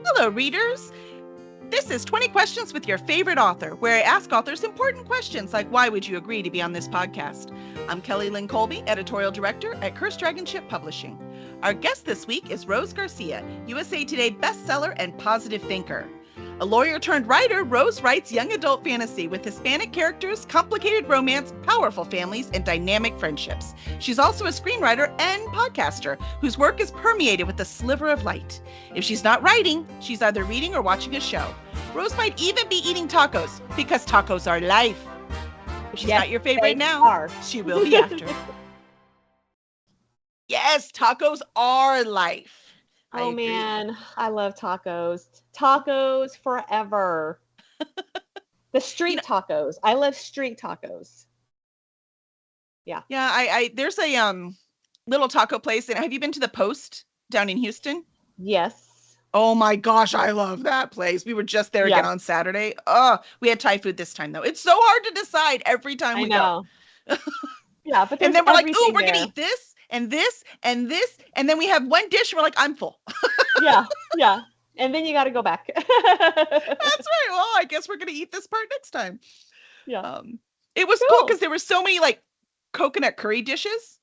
Hello, readers. This is 20 Questions with Your Favorite Author, where I ask authors important questions like why would you agree to be on this podcast? I'm Kelly Lynn Colby, Editorial Director at Cursed Dragon Ship Publishing. Our guest this week is Rose Garcia, USA Today bestseller and positive thinker. A lawyer turned writer, Rose writes young adult fantasy with Hispanic characters, complicated romance, powerful families, and dynamic friendships. She's also a screenwriter and podcaster whose work is permeated with a sliver of light. If she's not writing, she's either reading or watching a show. Rose might even be eating tacos because tacos are life. If she's not your favorite now, she will be after. Yes, tacos are life. Oh man, I love tacos. Tacos forever. The street tacos. I love street tacos. Yeah. Yeah, I there's a little taco place, and have you been to the Post down in Houston? Yes. Oh my gosh, I love that place. We were just there again on Saturday. Oh, we had Thai food this time though. It's so hard to decide every time we go. Yeah, but and then we're like, oh, we're gonna eat this and this and this, and then we have one dish and we're like, I'm full. yeah. And then you got to go back. That's right. Well, I guess we're gonna eat this part next time. Yeah. It was cool because there were so many like coconut curry dishes.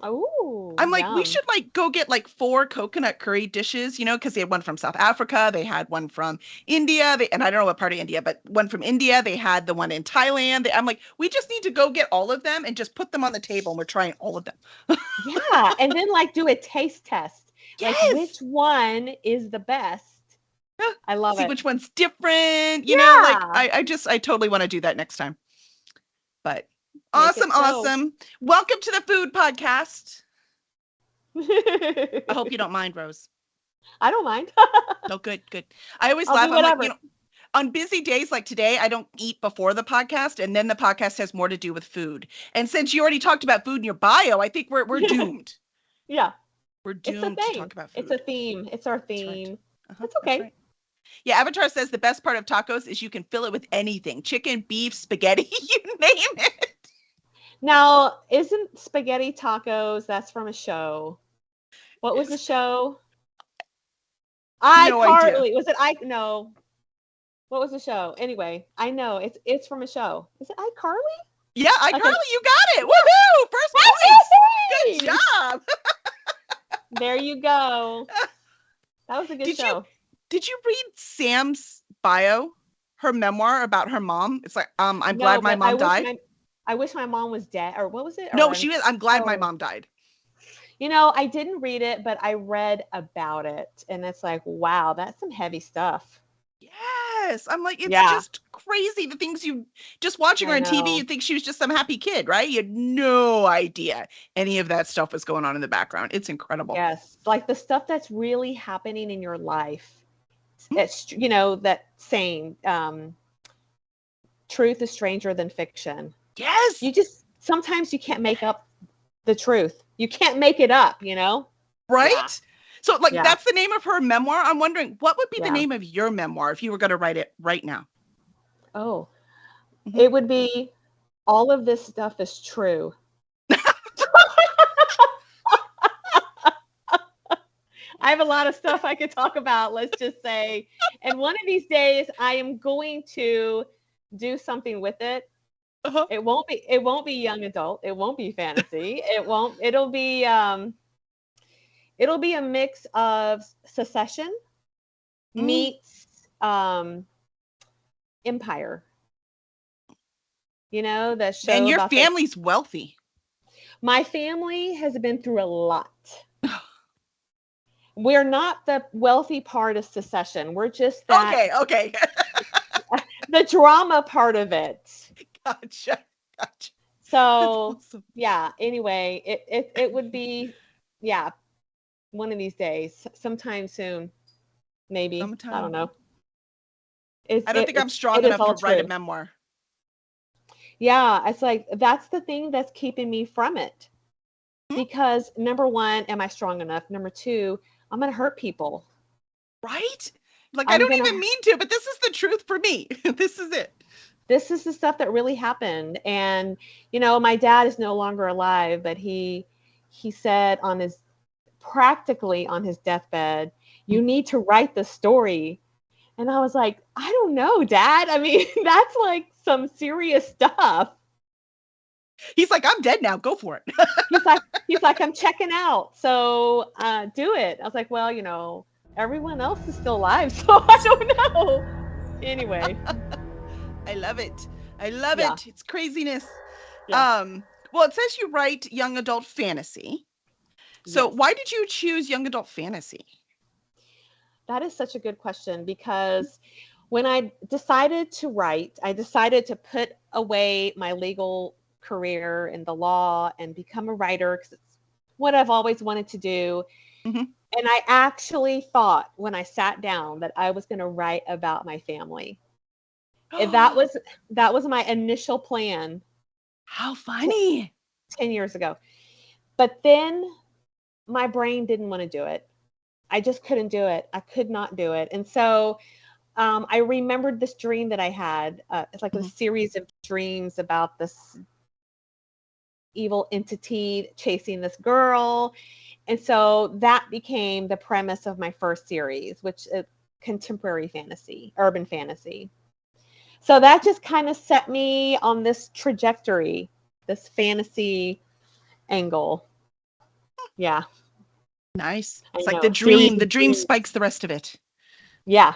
Oh. I'm like, we should like go get like 4 coconut curry dishes, because they had one from South Africa, they had one from India, and I don't know what part of India, but one from India, they had the one in Thailand. I'm like, we just need to go get all of them and just put them on the table, and we're trying all of them. Yeah, and then like do a taste test. Yes. Like which one is the best? I love it. See which one's different, like I totally want to do that next time. But awesome. Welcome to the food podcast. I hope you don't mind, Rose. I don't mind. No, good. I always laugh. I'm like, on busy days like today, I don't eat before the podcast, and then the podcast has more to do with food. And since you already talked about food in your bio, I think we're doomed. Yeah. We're doomed to talk about food. It's a theme. It's our theme. That's okay. That's right. Yeah, Avatar says the best part of tacos is you can fill it with anything. Chicken, beef, spaghetti, you name it. Now, isn't spaghetti tacos, that's from a show? What was the show? iCarly. Was it No. What was the show? Anyway, I know it's from a show. Is it iCarly? Yeah, iCarly, okay. You got it. Woohoo! First place. Good job. There you go. That was a good show. Did you read Sam's bio, her memoir about her mom? It's like, I'm glad my mom died. I wish my mom was dead, or what was it? No, she was. I'm glad my mom died. I didn't read it, but I read about it, and it's like, wow, that's some heavy stuff. Yes, I'm like, it's just crazy. The things you just watching her on TV, you think she was just some happy kid, right? You had no idea any of that stuff was going on in the background. It's incredible. Yes, like the stuff that's really happening in your life. It's that saying, truth is stranger than fiction. Yes. Sometimes you can't make up the truth. You can't make it up, Right? Yeah. So that's the name of her memoir. I'm wondering what would be the name of your memoir if you were going to write it right now? Oh, It would be All of This Stuff Is True. I have a lot of stuff I could talk about, let's just say. And one of these days I am going to do something with it. Uh-huh. It won't be young adult. It won't be fantasy. It'll be a mix of Succession meets Empire. That show. And your family's wealthy. My family has been through a lot. We're not the wealthy part of Succession. We're just that. Okay. The drama part of it. Gotcha. So awesome. Yeah. Anyway, it would be one of these days, sometime soon, maybe. Sometime. I don't know. I don't think I'm strong enough to write a memoir. Yeah, it's like that's the thing that's keeping me from it. Because number one, am I strong enough? Number two, I'm going to hurt people. Right? Like, I don't even mean to, but this is the truth for me. This is it. This is the stuff that really happened. And, my dad is no longer alive, but he said practically on his deathbed, You need to write the story. And I was like, I don't know, Dad. I mean, that's like some serious stuff. He's like, I'm dead now. Go for it. he's like, I'm checking out. So do it. I was like, well, everyone else is still alive, so I don't know. Anyway. I love it. I love Yeah. it. It's craziness. Yeah. Well, it says you write young adult fantasy. So Yes. why did you choose young adult fantasy? That is such a good question, because when I decided to write, I decided to put away my legal career in the law and become a writer, because it's what I've always wanted to do. Mm-hmm. And I actually thought when I sat down that I was going to write about my family. And that was my initial plan. How funny. 10 years ago. But then my brain didn't want to do it. I just couldn't do it. I could not do it. And so I remembered this dream that I had. It's like a series of dreams about this evil entity chasing this girl. And so that became the premise of my first series, which is contemporary fantasy, urban fantasy. So that just kind of set me on this trajectory, this fantasy angle. Yeah. Nice. I It's like know. the dream spikes the rest of it. Yeah.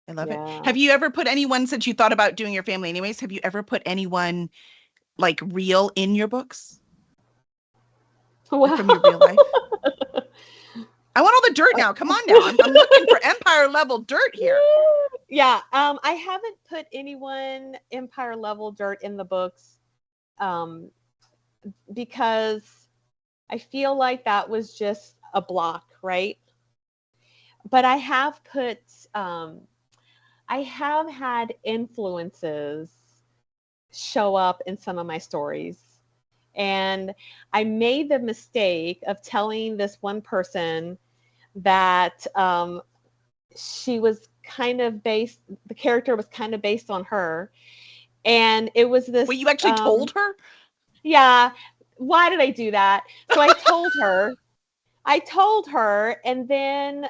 I love it. Have you ever put anyone, since you thought about doing your family anyways, have you ever put anyone like real in your books? Like from your real life? I want all the dirt now. Come on now. I'm looking for empire level dirt here. Yeah. I haven't put anyone empire level dirt in the books because I feel like that was just a block, right? But I have put, I have had influences show up in some of my stories. And I made the mistake of telling this one person that she was kind of based, the character was kind of based on her. And it was this. Wait, you actually told her? Yeah. Why did I do that? So I told her, and then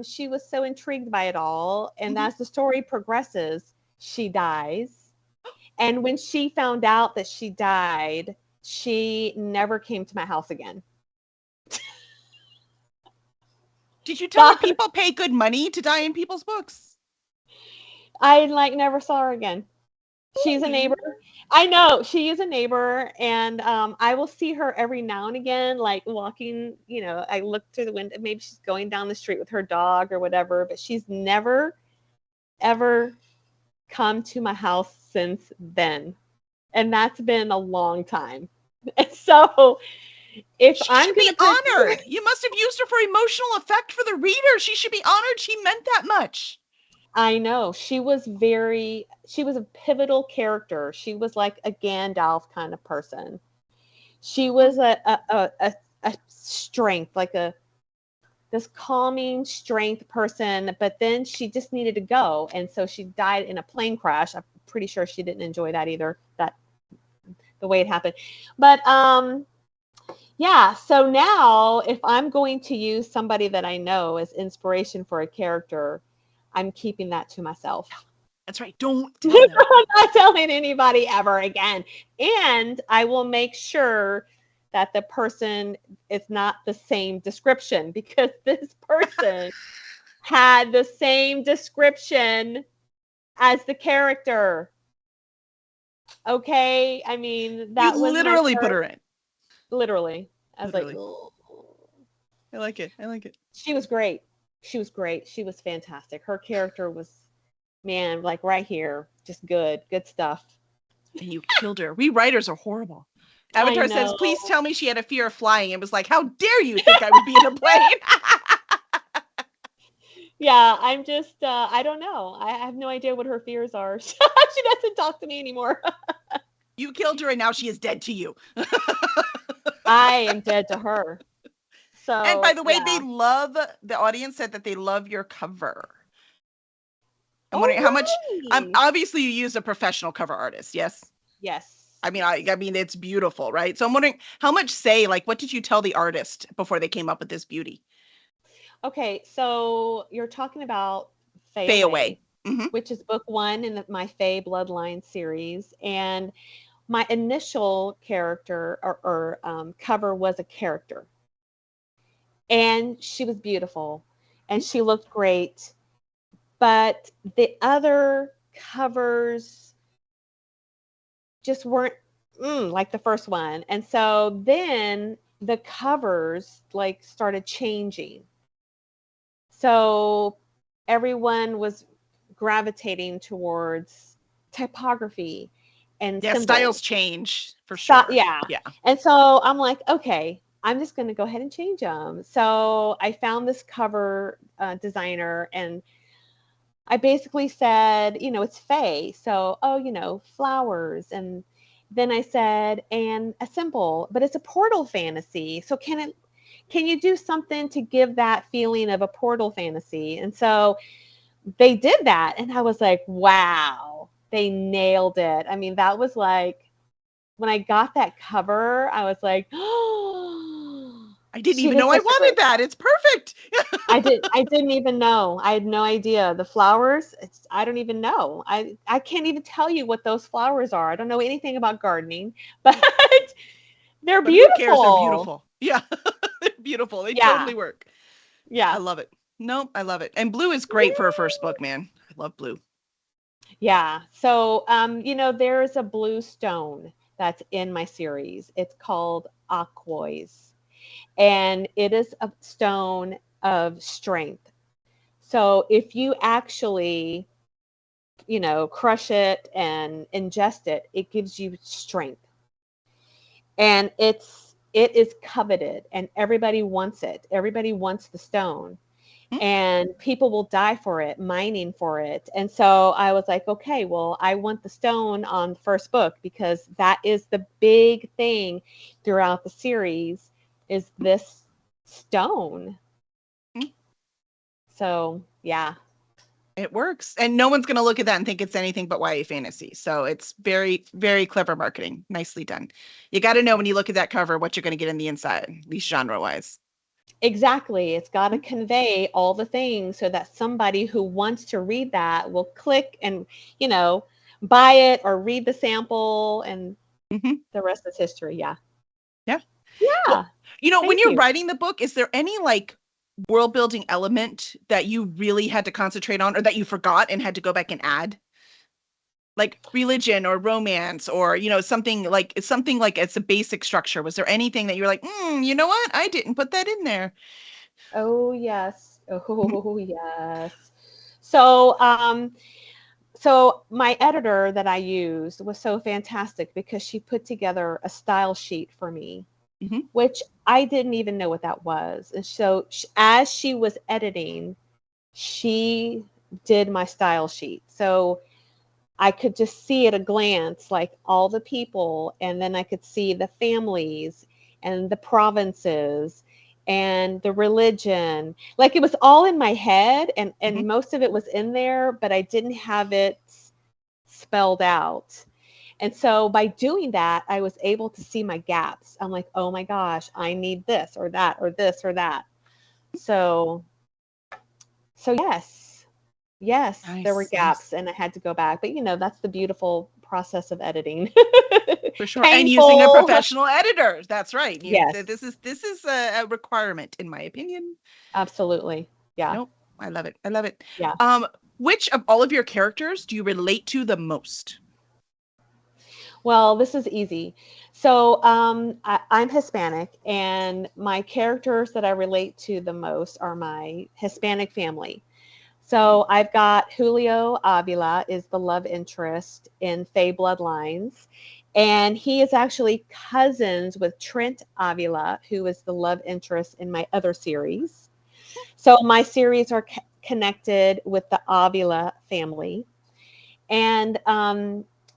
she was so intrigued by it all. And as the story progresses, she dies. And when she found out that she died, she never came to my house again. Did you tell her people pay good money to die in people's books? I never saw her again. She's a neighbor. I know, she is a neighbor, and I will see her every now and again, like walking, I look through the window, maybe she's going down the street with her dog or whatever, but she's never, ever come to my house since then. And that's been a long time. And so if she I'm should be honored. You must have used her for emotional effect for the reader. She should be honored. She meant that much. I know. She was a pivotal character. She was like a Gandalf kind of person. She was a strength, like this calming strength person, but then she just needed to go. And so she died in a plane crash. I'm pretty sure she didn't enjoy that either, the way it happened. But yeah, so now if I'm going to use somebody that I know as inspiration for a character, I'm keeping that to myself. That's right. Don't tell them. I'm not telling anybody ever again. And I will make sure that the person is not the same description, because this person had the same description as the character. Okay? I mean, that you was literally put her in. Literally. I was literally. like, oh. I like it. She was great. She was fantastic. Her character was, man, like right here, just good stuff. And you killed her. We writers are horrible. Avatar says, please tell me she had a fear of flying. It was like, how dare you think I would be in a plane? Yeah, I'm just, I don't know. I have no idea what her fears are. She doesn't talk to me anymore. You killed her and now she is dead to you. I am dead to her. So, and by the way, the audience said that they love your cover. I'm wondering how much, obviously you used a professional cover artist, yes? Yes. I mean, it's beautiful, right? So I'm wondering how much what did you tell the artist before they came up with this beauty? Okay, so you're talking about Faye Fay Away. Away, Hmm. which is book one in my Faye Bloodline series. And my initial character or cover was a character. And she was beautiful and she looked great. But the other covers just weren't like the first one. And so then the covers like started changing. So everyone was gravitating towards typography and Yeah, styles symbols. change for So, sure. yeah. Yeah. And so I'm like, okay, I'm just going to go ahead and change them. So I found this cover designer and I basically said, it's Faye. So, oh, flowers. And then I said, and a symbol, but it's a portal fantasy. So can you do something to give that feeling of a portal fantasy? And so they did that. And I was like, wow, they nailed it. I mean, that was like, when I got that cover, I was like, oh, I didn't she even did know I such a wanted great. that. It's perfect. I didn't even know. I had no idea. The flowers, I don't even know. I can't even tell you what those flowers are. I don't know anything about gardening, but they're But who cares? They're beautiful. beautiful. Yeah. They're beautiful. They Yeah. totally work. I Yeah. love it. Nope, I love it. And blue is great for a first book, man. I love blue. Yeah. So, there's a blue stone that's in my series. It's called aquoise, and it is a stone of strength. So, if you actually, crush it and ingest it, it gives you strength. And it is coveted and everybody wants it. Everybody wants the stone Hmm? and people will die for it, mining for it. And so I was like, okay, well, I want the stone on the first book because that is the big thing throughout the series is this stone. Hmm? So, yeah. It works. And no one's going to look at that and think it's anything but YA fantasy. So it's very, very clever marketing. Nicely done. You got to know when you look at that cover what you're going to get in the inside, at least genre wise. Exactly. It's got to convey all the things so that somebody who wants to read that will click and, you know, buy it or read the sample and Hmm. the rest is history. Yeah. Yeah. Yeah. Well, when Thank you're you. writing the book, is there any like world building element that you really had to concentrate on or that you forgot and had to go back and add? Like religion or romance or, something like it's a basic structure. Was there anything that you were like, you know what? I didn't put that in there. Oh, yes. Oh, yes. So, so my editor that I used was so fantastic because she put together a style sheet for me, Hmm. which I didn't even know what that was. And so as she was editing, she did my style sheet. So I could just see at a glance like all the people, and then I could see the families and the provinces and the religion. Like it was all in my head and Hmm. most of it was in there, but I didn't have it spelled out. And so by doing that, I was able to see my gaps. I'm like, oh my gosh, I need this or that or this or that. So yes, yes, there were Nice, nice. gaps and I had to go back. But that's the beautiful process of editing. For sure. And using a Painful. professional editor. That's right. Yes, This is a requirement in my opinion. absolutely. Yeah, Nope. I love it. I love it. yeah. Um, which of all of your characters do you relate to the most? Well, this is easy. So I'm Hispanic, and my characters that I relate to the most are my Hispanic family. So I've got Julio Avila is the love interest in Fae Bloodlines. And he is actually cousins with Trent Avila, who is the love interest in my other series. So my series are connected with the Avila family. And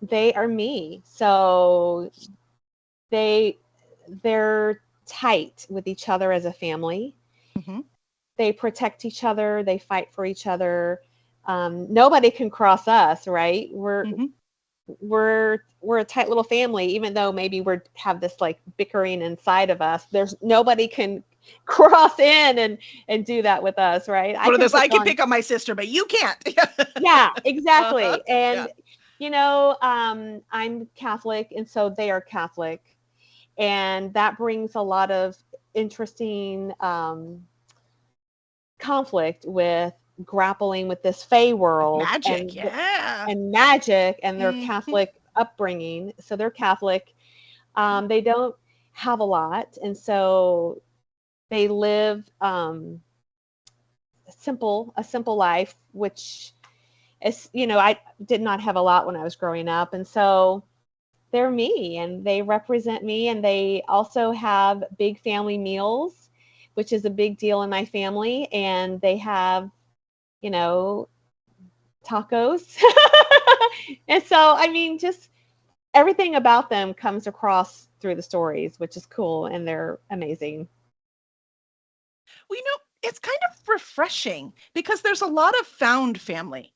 they are me. So they they're tight with each other as a family. Hmm. They protect each other, they fight for each other. Nobody can cross us, right? Hmm. We're a tight little family, even though maybe we have this like bickering inside of us. There's nobody can cross in and do that with us, right? One of those, I can pick on my sister, but you can't. Yeah, Uh-huh. exactly. Yeah. And I'm Catholic, and so they are Catholic, and that brings a lot of interesting conflict with grappling with this Fey world Magic, yeah. and magic and their Mhm. Catholic upbringing. So they're Catholic. They don't have a lot, and so they live a simple life, which is, I did not have a lot when I was growing up, and so they're me and they represent me, and they also have big family meals, which is a big deal in my family, and they have, you know, tacos. And so, I mean, just everything about them comes across through the stories, which is cool, and they're amazing. Well, it's kind of refreshing because there's a lot of found family,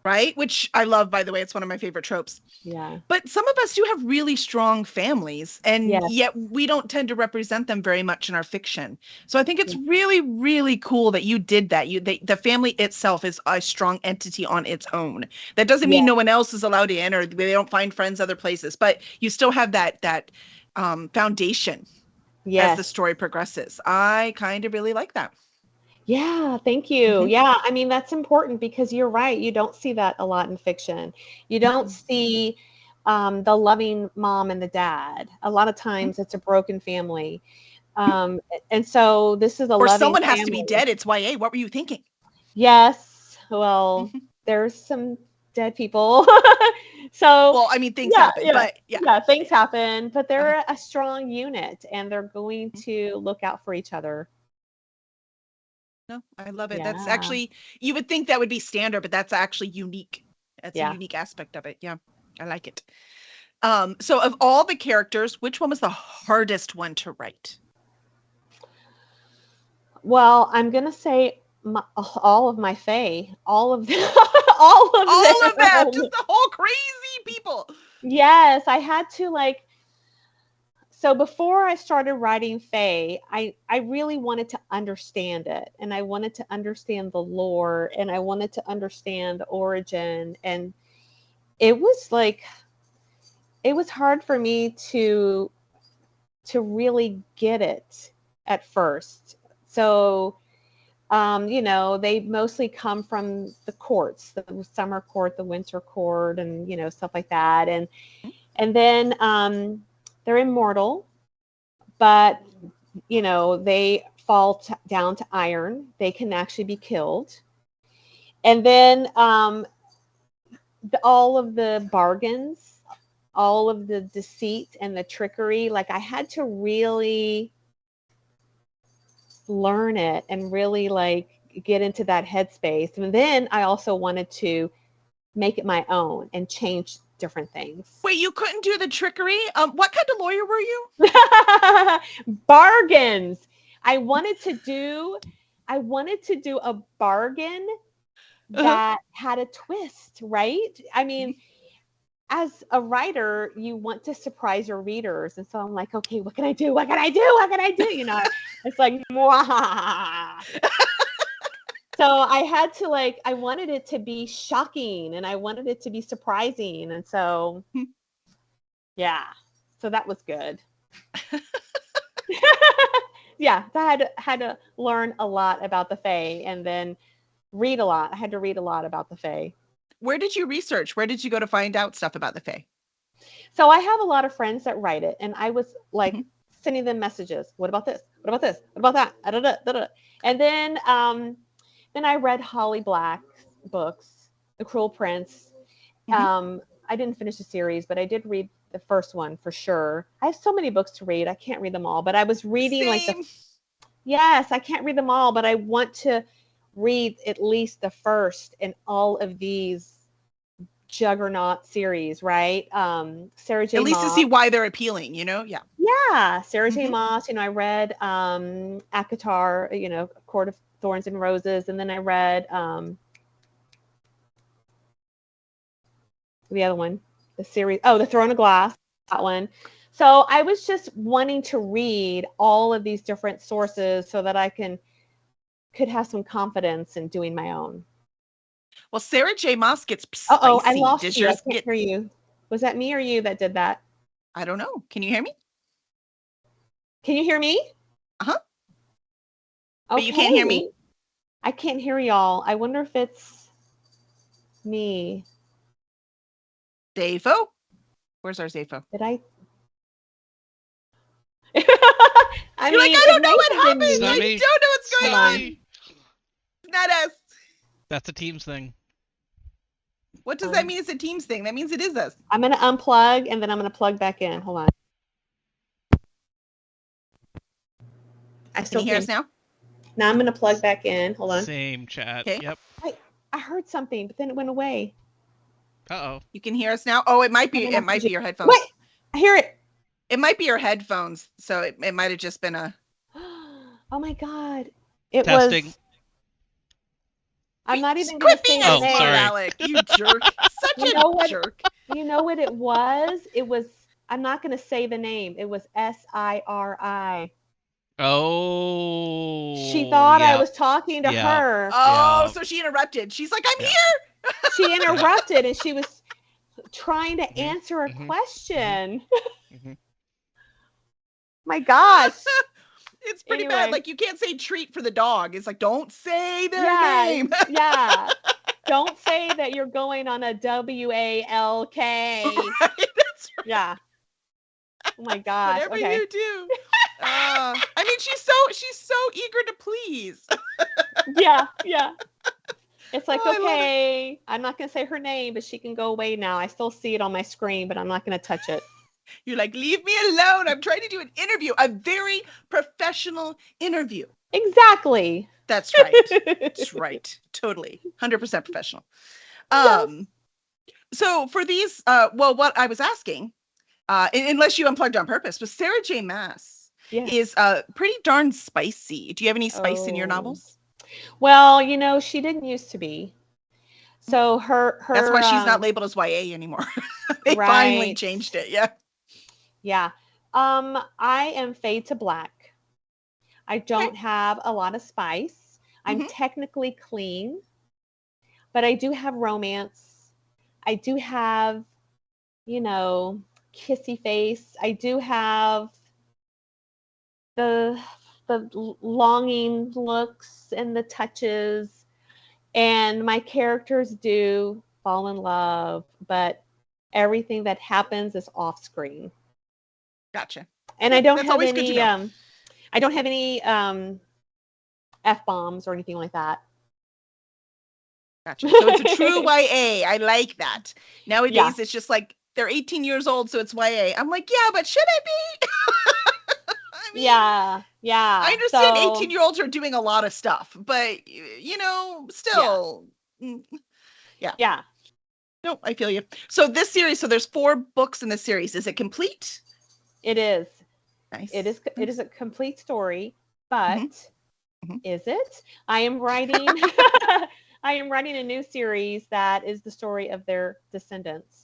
right? Which I love, by the way. It's one of my favorite tropes. Yeah. But some of us do have really strong families, and Yes. yet we don't tend to represent them very much in our fiction. So I think it's Yeah. really, really cool that you did that. The family itself is a strong entity on its own. That doesn't mean Yeah. no one else is allowed in or they don't find friends other places, but you still have that foundation as the Yes. story progresses. I kind of really like that. Yeah, thank you. Hmm. Yeah, I mean, that's important because you're right. You don't see that a lot in fiction. You don't see the loving mom and the dad. A lot of times it's a broken family. And so this is a Or loving someone has to be family. dead. It's YA. What were you thinking? Yes, well, there's some dead people. So, Well, I mean, things yeah, happen, yeah, but yeah. yeah, things happen, but Uh-huh. they're a strong unit and they're going to look out for each other. No, I love it. That's Yeah, actually, you would think that would be standard, but that's actually unique. That's a yeah. unique aspect of it. Yeah, I like it. So of all the characters, which one was the hardest one to write? Well, I'm gonna say all of my fae, all of them, all of All of them, them. just the whole crazy people. Yes, I had to like. So before I started writing fae, I really wanted to understand it, and I wanted to understand the lore, and I wanted to understand the origin, and it was like it was hard for me to really get it at first. So they mostly come from the courts, the summer court, the winter court, and stuff like that. And then they're immortal, but they fall down to iron. They can actually be killed. And then all of the bargains, all of the deceit and the trickery, like I had to really learn it and really like get into that headspace. And then I also wanted to make it my own and change different things. Wait, you couldn't do the trickery? What kind of lawyer were you? Bargains. I wanted to do I wanted to do a bargain Uh-huh. that had a twist, right? I mean, as a writer, you want to surprise your readers. And so I'm like, okay, what can I do? What can I do? What can I do? It's like, Mwah. So I had to like, I wanted it to be shocking and I wanted it to be surprising. And so, yeah, so that was good. Yeah, so I had to learn a lot about the Fae and then read a lot. I had to read a lot about the Fae. Where did you research? Where did you go to find out stuff about the Fae? So I have a lot of friends that write it, and I was like Mhm. sending them messages. What about this? What about this? What about that? Da, da, da, da. And then I read Holly Black's books, The Cruel Prince. Mhm. Um, I didn't finish the series, but I did read the first one for sure. I have so many books to read. I can't read them all, but I was reading like Same. yes, I can't read them all, but I want to read at least the first in all of these juggernaut series, right? Sarah At J. least to Maas. see why they're appealing, Yeah. Yeah, Sarah J. Hmm. Maas. I read ACOTAR, Court of Thorns and Roses, and then I read the other one, the series. Oh, The Throne of Glass. that one. So I was just wanting to read all of these different sources so that I could have some confidence in doing my own. Well, Sarah J. Maas gets Uh-oh, I spicy. lost Does you. I yours can't get? hear you. Was that me or you that did that? I don't know. Can you hear me? Can you hear me? Uh-huh. Okay. But you can't hear me? I can't hear y'all. I wonder if it's me. Zafo? Where's our Zafo? Did I? You're like, I don't know what happened. I don't know what's going on. It's not us. That's a Teams thing. What does that mean it's a Teams thing? That means it is us. I'm going to unplug and then I'm going to plug back in. Hold on. Can you hear us now? Now I'm going to plug back in. Hold on. Same chat. Okay. Yep. I heard something, but then it went away. Uh-oh. You can hear us now? Oh, it might be your headphones. Wait, I hear it. It might be your headphones. So it might have just been a... Oh my God. It Testing. was... I'm not even going to say that name. Sorry. Alec, you jerk. Such a jerk. You know what it was? It was... I'm not going to say the name. It was Siri. Oh. She thought I was talking to her. Oh, so she interrupted. She's like, I'm here. She interrupted and she was trying to answer a question. My gosh. It's pretty bad. Like, you can't say treat for the dog. It's like, don't say their name. Yeah. Don't say that you're going on a WALK. Right, that's right. Yeah. Oh my gosh. Whatever Okay. you do. I mean, she's so eager to please. Yeah. It's like, Oh, okay, I'm not going to say her name, but she can go away now. I still see it on my screen, but I'm not going to touch it. You're like, leave me alone. I'm trying to do an interview, a very professional interview. Exactly. That's right. That's right. Totally. 100% professional. So for these, what I was asking, unless you unplugged on purpose, but Sarah J. Maas is pretty darn spicy. Do you have any spice in your novels? Well, she didn't used to be. So her that's why she's not labeled as YA anymore. They finally changed it. Yeah. I am fade to black. I don't have a lot of spice. I'm technically clean, but I do have romance. I do have, kissy face. I do have the longing looks and the touches, and my characters do fall in love, but everything that happens is off screen. Gotcha. And I don't have any I don't have any F-bombs or anything like that. Gotcha. So it's a true YA. I like that. Nowadays it's just like they're 18 years old, so it's YA. I'm like, yeah, but should it be? I mean, yeah. I understand 18-year-olds are doing a lot of stuff, but still. Yeah. No, I feel you. So this series, there's 4 books in the series. Is it complete? It is. Nice. It is a complete story, but is it? I am writing a new series that is the story of their descendants.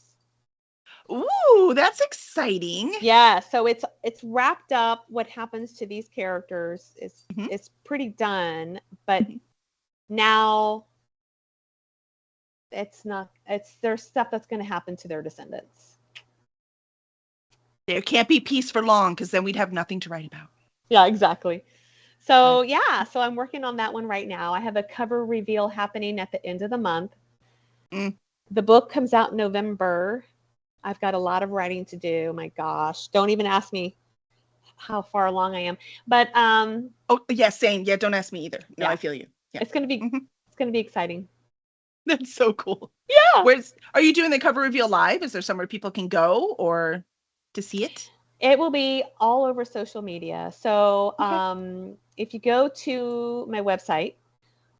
Ooh, that's exciting. Yeah, so it's wrapped up. What happens to these characters is it's pretty done, but now there's stuff that's going to happen to their descendants. There can't be peace for long, because then we'd have nothing to write about. Yeah, exactly. So so I'm working on that one right now. I have a cover reveal happening at the end of the month. The book comes out in November. I've got a lot of writing to do. My gosh, don't even ask me how far along I am. But same. Yeah, don't ask me either. No, I feel you. Yeah. It's gonna be exciting. That's so cool. Yeah. Are you doing the cover reveal live? Is there somewhere people can go or to see it? It will be all over social media. So if you go to my website,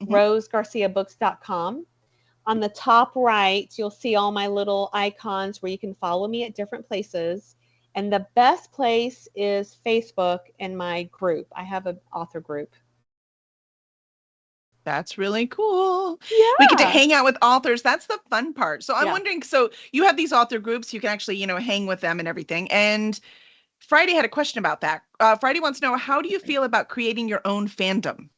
rosegarciabooks.com, on the top right, you'll see all my little icons where you can follow me at different places. And the best place is Facebook and my group. I have an author group. That's really cool. We get to Yeah. hang out with authors. That's the fun part. So I'm Yeah. wondering, so you have these author groups, you can actually, hang with them and everything. And Friday had a question about that. Friday wants to know, how do you feel about creating your own fandom?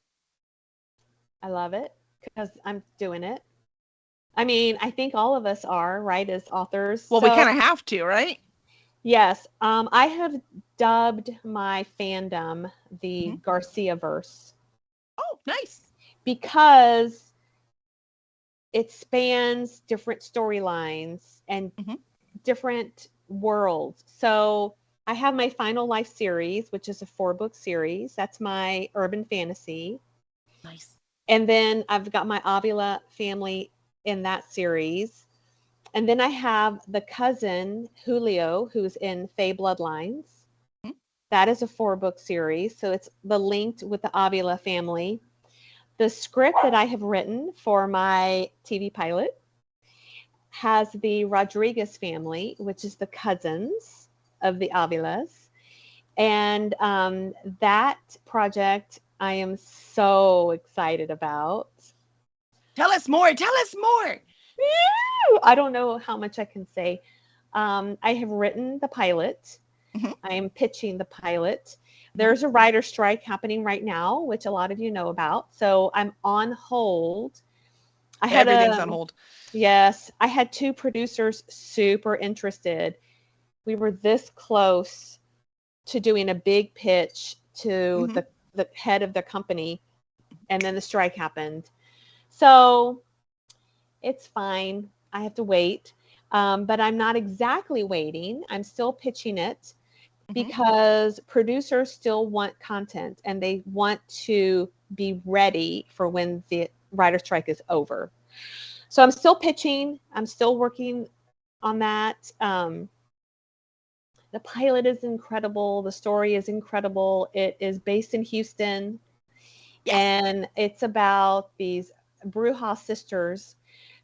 I love it because I'm doing it. I mean, I think all of us are, right, as authors. Well, we So, kind of have to, right? yes, I have dubbed my fandom the Mhm. Garcia verse Oh, nice. because it spans different storylines and Mhm. different worlds. So, I have my Final Life series, which is a 4-book series. That's my urban fantasy. Nice. And then I've got my Avila family in that series. And then I have the cousin Julio, who's in Fae Bloodlines. Mhm. That is a 4-book series. So it's the linked with the Avila family. The script that I have written for my TV pilot has the Rodriguez family, which is the cousins of the Avilas. And that project I am so excited about. Tell us more. Tell us more. I don't know how much I can say. I have written the pilot. Mhm. I am pitching the pilot. Mhm. There's a writer strike happening right now, which a lot of you know about. So I'm on hold. I had Everything's on hold. yes, I had 2 producers super interested. We were this close to doing a big pitch to Mhm. the head of the company, and then the strike happened. So it's fine. I have to wait. But I'm not exactly waiting. I'm still pitching it Mhm. because producers still want content and they want to be ready for when the writer strike is over. So I'm still pitching. I'm still working on that. The pilot is incredible. The story is incredible. It is based in Houston, Yes. and it's about these Bruja sisters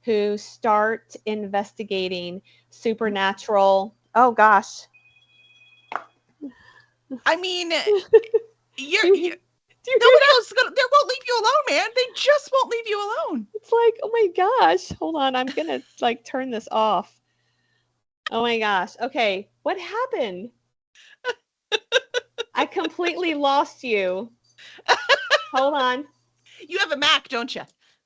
who start investigating Mhm. supernatural. Oh gosh, I mean, do you're, you, you're do you hear nobody that? else is gonna, they won't leave you alone, man. They just won't leave you alone. It's like, oh my gosh, hold on, I'm gonna like turn this off. Oh my gosh. Okay, what happened? I completely lost you. Hold on. You have a Mac, don't you?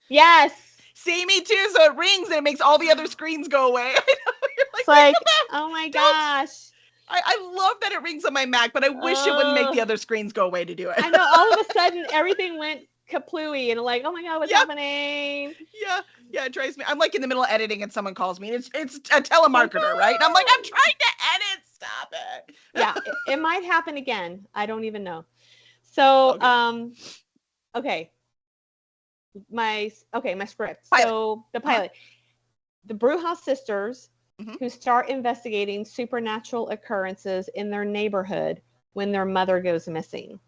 Yes. See, me too. So it rings and it makes all the other screens go away. I know. You're like, It's wait like, a minute. oh my Don't. gosh. I love that it rings on my Mac, but I wish it wouldn't make Uh, the other screens go away to do it. I know all of a sudden everything went kaplooey and like, oh my god, what's Yep. happening? Yeah. Yeah. It drives me. I'm like in the middle of editing and someone calls me. And it's a It's like, telemarketer, right? And I'm like, I'm no. trying to edit. Stop Yeah, it. it might happen again. I don't even know. So, Okay. okay, my script. Pilot. So the Uh-huh. pilot, the Bruja sisters Mhm. who start investigating supernatural occurrences in their neighborhood when their mother goes missing.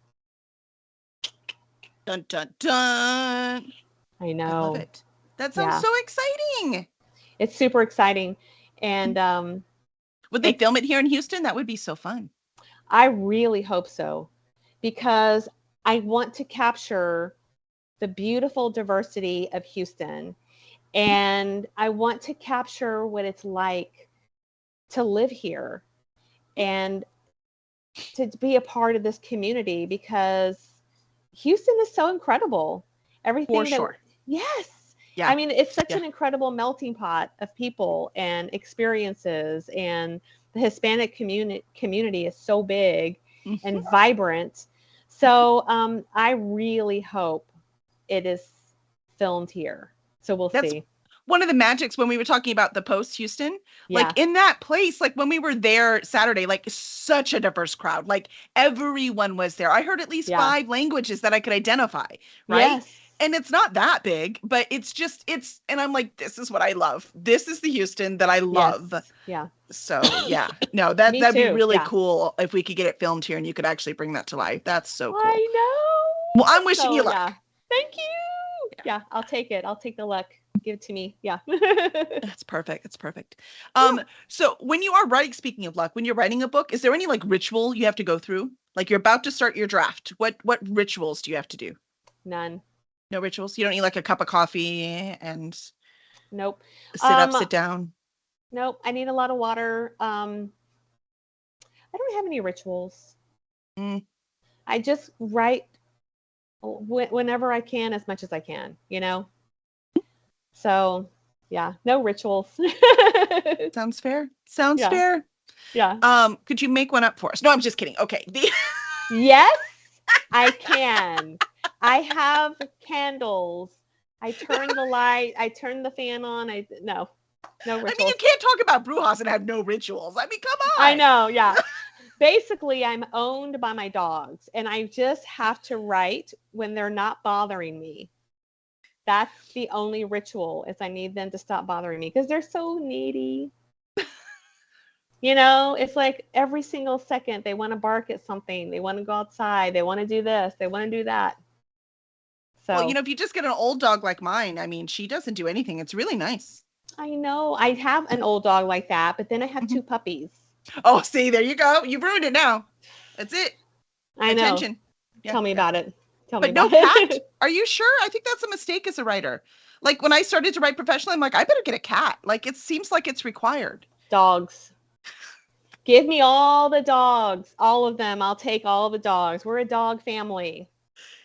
Dun dun dun. I I love know. it. That sounds Yeah, so exciting. it's super exciting, and Would they it's film it here in Houston? That would be so fun. I really hope so because I want to capture the beautiful diversity of Houston, and I want to capture what it's like to live here and to be a part of this community because Houston is so incredible. For Everything that, sure. yes. Yeah. I mean, it's such Yeah. an incredible melting pot of people and experiences, and the Hispanic community is so big Mhm. and vibrant. So I really hope it is filmed here. So we'll That's see. one of the magics when we were talking about the post Houston, like Yeah. in that place, like when we were there Saturday, like such a diverse crowd, like everyone was there. I heard at least Yeah. 5 languages that I could identify, right? Yes. And it's not that big, but and I'm like, this is what I love. This is the Houston that I love. Yes. Yeah. So yeah, no, Me that'd be too. really Yeah. cool if we could get it filmed here and you could actually bring that to life. That's so cool. I Well, know. I'm wishing So you yeah. luck. Thank you. Yeah, I'll take it. I'll take the luck. Give it to me. Yeah. That's perfect. That's perfect. Whew. So when you are writing, speaking of luck, when you're writing a book, is there any like ritual you have to go through? Like you're about to start your draft. What rituals do you have to do? None. No rituals. You don't need like a cup of coffee and Nope. sit up, sit down. Nope. I need a lot of water. I don't have any rituals. Mm. I just write whenever I can, as much as I can, you know? So, yeah, no rituals. Sounds fair. Sounds Yeah. fair. Yeah. Could you make one up for us? No, I'm just kidding. Okay. Yes, I can. I have candles. I turn the light. I turn the fan on. No I mean, rituals. you can't talk about Brujas and have no rituals. I mean, come on. I know. Yeah. Basically, I'm owned by my dogs, and I just have to write when they're not bothering me. That's the only ritual, is I need them to stop bothering me because they're so needy. You know, it's like every single second they want to bark at something. They want to go outside. They want to do this. They want to do that. Well, So, if you just get an old dog like mine, I mean, she doesn't do anything. It's really nice. I know I have an old dog like that, but then I have 2 puppies. Oh, see, there you go. You ruined it now. That's it. I know. Attention. Yeah, Tell me about it. But no cat? Are you sure? I think that's a mistake as a writer. Like when I started to write professionally, I'm like, I better get a cat. Like it seems like it's required. Dogs. Give me all the dogs, all of them. I'll take all the dogs. We're a dog family.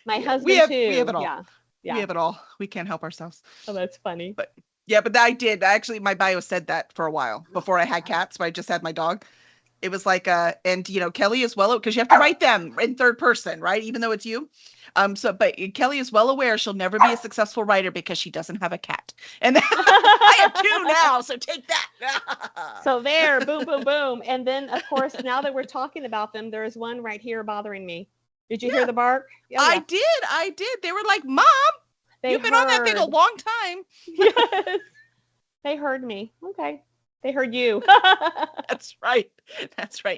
My husband too. We have it all. Yeah. We have it all. We can't help ourselves. Oh, that's funny. But yeah, but I did. Actually, my bio said that for a while before I had cats, but I just had my dog. It was like, and Kelly is well, because you have to write them in third person, right? Even though it's you. But Kelly is well aware she'll never be a successful writer because she doesn't have a cat. And I have 2 now, so take that. So there, boom, boom, boom. And then, of course, now that we're talking about them, there is one right here bothering me. Did you hear the bark? Oh, I did. They were like, Mom, you've been on that thing a long time. Yes. They heard me. Okay. They heard you. That's right.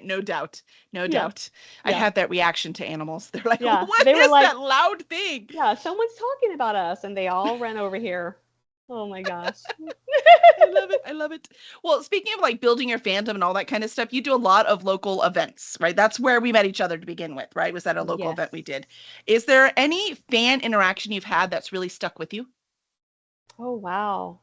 No doubt. No doubt. I have that reaction to animals. They're like, what is that loud thing? Yeah, someone's talking about us, and they all ran over here. Oh my gosh. I love it. Well, speaking of like building your fandom and all that kind of stuff, you do a lot of local events, right? That's where we met each other to begin with, right? Was that a local event we did? Is there any fan interaction you've had that's really stuck with you? Oh, wow.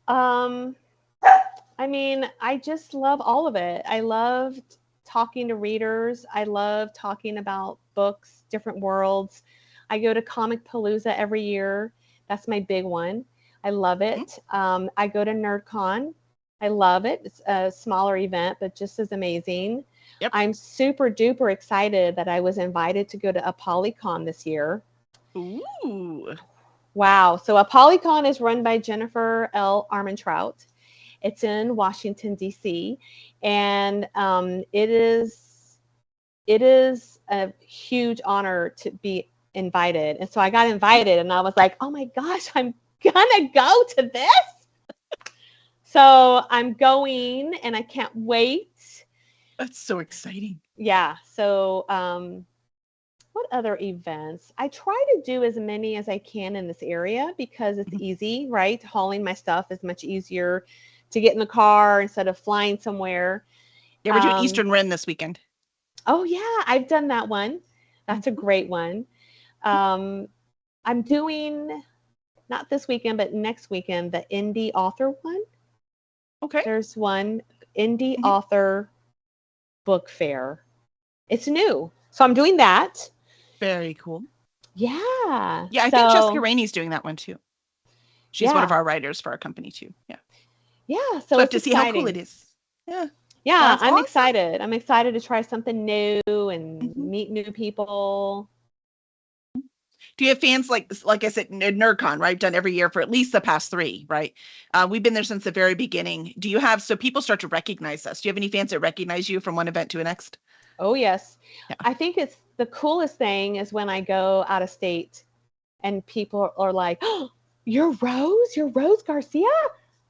I mean, I just love all of it. I loved talking to readers. I love talking about books, different worlds. I go to Comic Palooza every year. That's my big one. I love it. I go to NerdCon. I love it. It's a smaller event, but just as amazing. Yep. I'm super duper excited that I was invited to go to a Polycon this year. Ooh. Wow. So a Polycon is run by Jennifer L. Armentrout. It's in Washington, D.C. And it is a huge honor to be invited. And so I got invited and I was like, oh my gosh, I'm gonna go to this. So I'm going and I can't wait. That's so exciting. Yeah. So what other events? I try to do as many as I can in this area because it's easy, right? Hauling my stuff is much easier to get in the car instead of flying somewhere. Yeah, we're doing Eastern Rim this weekend. Oh yeah, I've done that one. That's a great one. I'm doing, not this weekend, but next weekend, the indie author one. Okay. There's one indie author book fair. It's new. So I'm doing that. Very cool. Yeah. Yeah, I think Jessica Rainey's doing that one too. She's one of our writers for our company too. Yeah. Yeah. So I have to see how cool it is. Yeah. Yeah, I'm excited. I'm excited to try something new and meet new people. Do you have fans like I said, NerdCon, right? Done every year for at least the past 3, right? We've been there since the very beginning. Do you have, so people start to recognize us? Do you have any fans that recognize you from one event to the next? Oh, yes. Yeah. I think it's the coolest thing is when I go out of state and people are like, oh, you're Rose Garcia?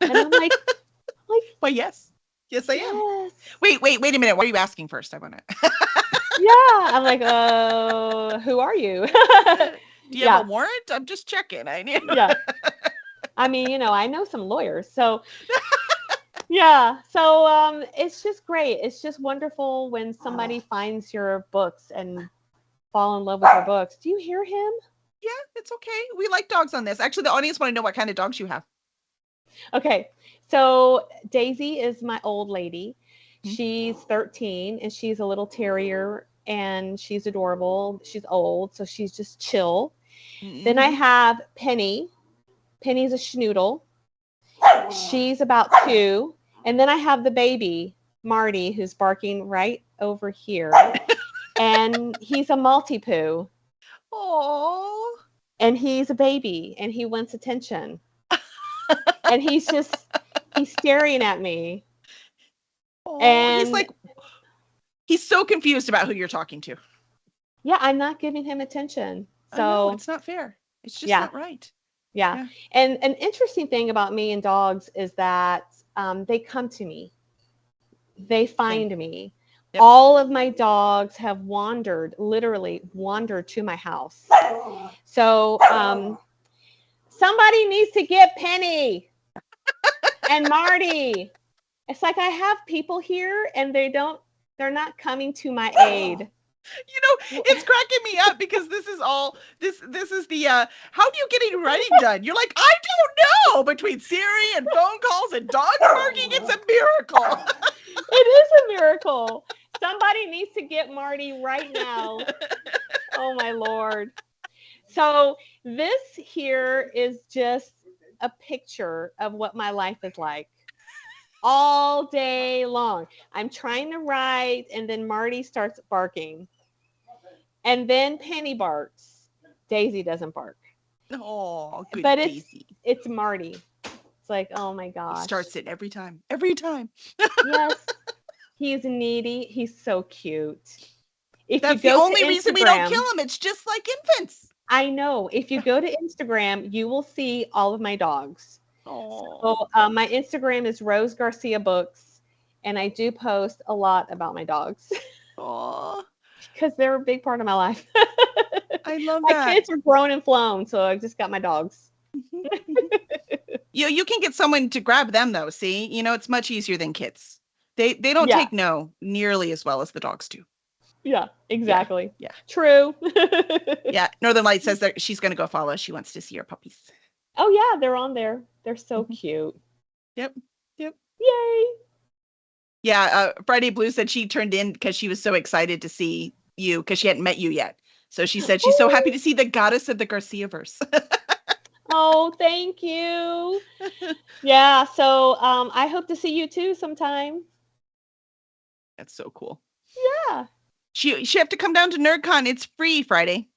And I'm like, well, yes. Yes, I am. Wait a minute. What are you asking first? I want to. Yeah. I'm like, who are you? Do you have a warrant? I'm just checking. Yeah. I mean, I know some lawyers. So, yeah. So it's just great. It's just wonderful when somebody finds your books and fall in love with your books. Do you hear him? Yeah, it's okay. We like dogs on this. Actually, the audience want to know what kind of dogs you have. Okay, so Daisy is my old lady. Mhm. She's 13 and she's a little terrier and she's adorable. She's old, so she's just chill. Then I have Penny. Penny's a schnoodle. She's about 2. And then I have the baby, Marty, who's barking right over here. And he's a Maltipoo. Oh. And he's a baby and he wants attention. And he's staring at me. Oh, And he's so confused about who you're talking to. yeah, I'm not giving him attention. I know, So it's not fair. It's just yeah, not right. yeah. Yeah. And an interesting thing about me and dogs is that they come to me. They find me. Yep. All of my dogs have literally wandered to my house. So somebody needs to get Penny and Marty. It's like I have people here and they're not coming to my aid. It's cracking me up because this is the how do you get any writing done? You're like, I don't know, between Siri and phone calls and dogs barking, it's a miracle. It is a miracle. Somebody needs to get Marty right now. Oh my Lord. So this here is just a picture of what my life is like all day long. I'm trying to write and then Marty starts barking. And then Penny barks. Daisy doesn't bark. Oh, good But Daisy. it's Marty. It's like, oh my He gosh. starts it every time. Every time. Yes. He's needy. He's so cute. If That's you the go only to reason we don't Instagram, kill him. It's just like infants. I know. If you go to Instagram, you will see all of my dogs. Oh. So my Instagram is Rose Garcia Books, and I do post a lot about my dogs Oh. because they're a big part of my life. I love My that. kids are grown and flown, so I just got my dogs. You can get someone to grab them though. See, it's much easier than kids. They don't Yeah. take no nearly as well as the dogs do. Yeah, exactly. Yeah. True. Yeah. Northern Light says that she's going to go follow. She wants to see her puppies. Oh yeah, they're on there. They're so cute. Yep. Yay. Yeah. Friday Blue said she turned in because she was so excited to see you because she hadn't met you yet. So she said she's so happy to see the goddess of the Garcia verse. Oh, thank you. Yeah, so I hope to see you too sometime. That's so cool. Yeah. She have to come down to NerdCon. It's free Friday.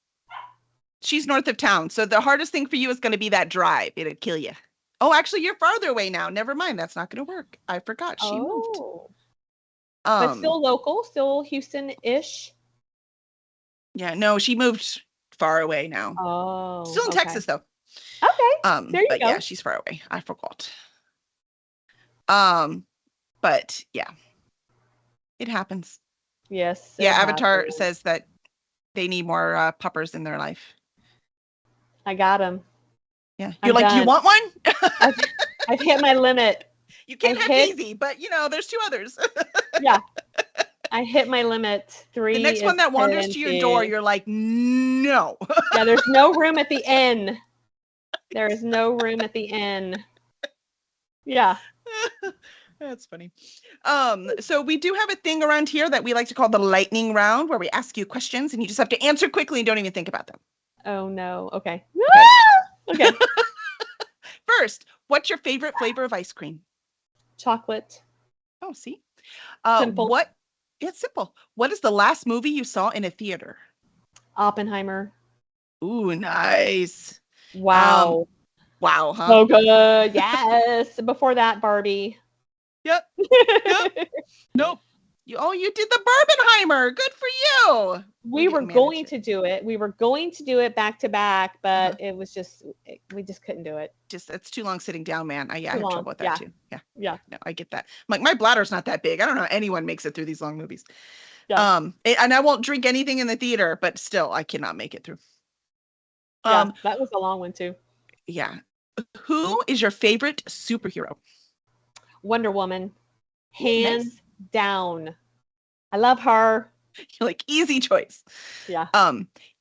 She's north of town, so the hardest thing for you is going to be that drive. It'll kill you. Oh, actually, you're farther away now. Never mind. That's not going to work. I forgot. She moved. But still local, still Houston-ish. Yeah, no, she moved far away now. Oh. Still in Texas though. Okay. There you but go. yeah, she's far away. I forgot. But yeah. It happens. Yes. Yeah, Avatar says that they need more puppers in their life. I got him. Yeah. You're like, done. do you want one? I've hit my limit. You can't have Daisy, but there's 2 others. Yeah. I hit my limit. 3. The next one that wanders to your door, you're like, no. Yeah, there's no room at the inn. There is no room at the inn. Yeah. That's funny. So we do have a thing around here that we like to call the lightning round, where we ask you questions and you just have to answer quickly and don't even think about them. Oh no. Okay. Okay. Okay. First, what's your favorite flavor of ice cream? Chocolate. Oh, see. Simple. It's simple. What is the last movie you saw in a theater? Oppenheimer. Ooh, nice. Wow. Wow, huh? So good. Yes. Before that, Barbie. Yep. Nope. You did the Barbenheimer. Good for you. We were going to do it. We were going to do it back to back, but it was we just couldn't do it. It's too long sitting down, man. I have trouble with that too. Yeah. No, I get that. Like my bladder's not that big. I don't know how anyone makes it through these long movies. Yeah. And I won't drink anything in the theater, but still I cannot make it through. Yeah, that was a long one too. Yeah. Who is your favorite superhero? Wonder Woman. Hands down. I love her. You're like, easy choice. Yeah.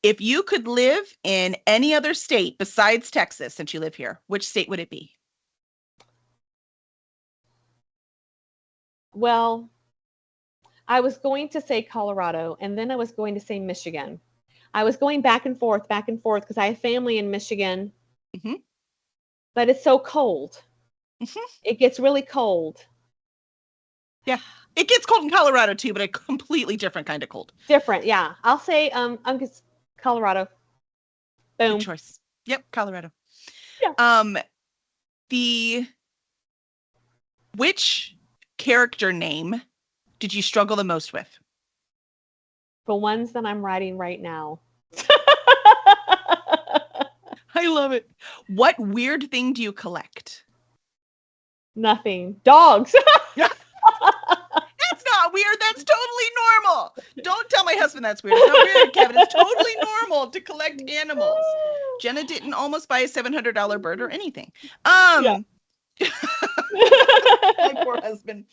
If you could live in any other state besides Texas, since you live here, which state would it be? Well, I was going to say Colorado, and then I was going to say Michigan. I was going back and forth because I have family in Michigan, but it's so cold. It gets really cold. Yeah, it gets cold in Colorado too, but a completely different kind of cold. Different, yeah. I'll say I'm just Colorado. Boom. Good choice. Yep, Colorado. Yeah. Which character name did you struggle the most with? The ones that I'm writing right now. I love it. What weird thing do you collect? Nothing. Dogs. That's not weird. That's totally normal. Don't tell my husband that's weird. It's not weird, Kevin. It's totally normal to collect animals. Jenna didn't almost buy a $700 bird or anything. Yeah. My poor husband.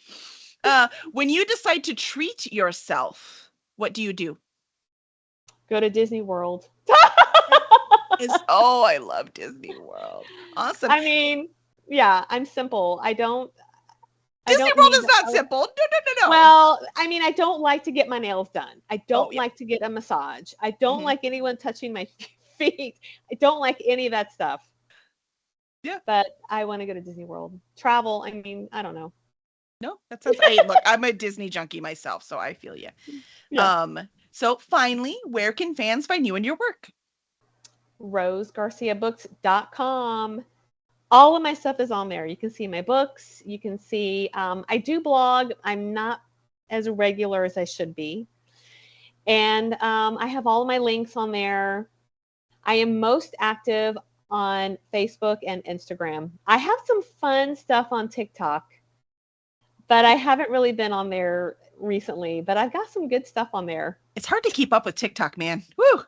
When you decide to treat yourself, what do you do? Go to Disney World. Oh, I love Disney World. Awesome. I mean, yeah, I'm simple. Disney World is not simple. No. Well, I mean, I don't like to get my nails done. I don't like to get a massage. I don't like anyone touching my feet. I don't like any of that stuff. Yeah. But I want to go to Disney World. Travel, I mean, I don't know. No, that sounds. Hey, look, I'm a Disney junkie myself, so I feel you. Yeah. So finally, where can fans find you and your work? RoseGarciaBooks.com. All of my stuff is on there. You can see my books. You can see, I do blog. I'm not as regular as I should be. And I have all of my links on there. I am most active on Facebook and Instagram. I have some fun stuff on TikTok, but I haven't really been on there recently, but I've got some good stuff on there. It's hard to keep up with TikTok, man. Woo!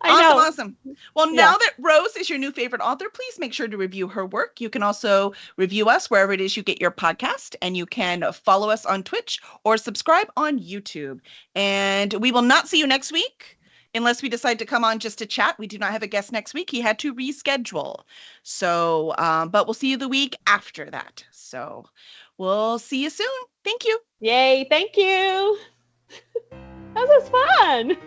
Awesome. Well, now that Rose is your new favorite author, please make sure to review her work. You can also review us wherever it is you get your podcast, and you can follow us on Twitch or subscribe on YouTube. And we will not see you next week unless we decide to come on just to chat. We do not have a guest next week. He had to reschedule. So, but we'll see you the week after that. So we'll see you soon. Thank you. Yay. Thank you. That was fun.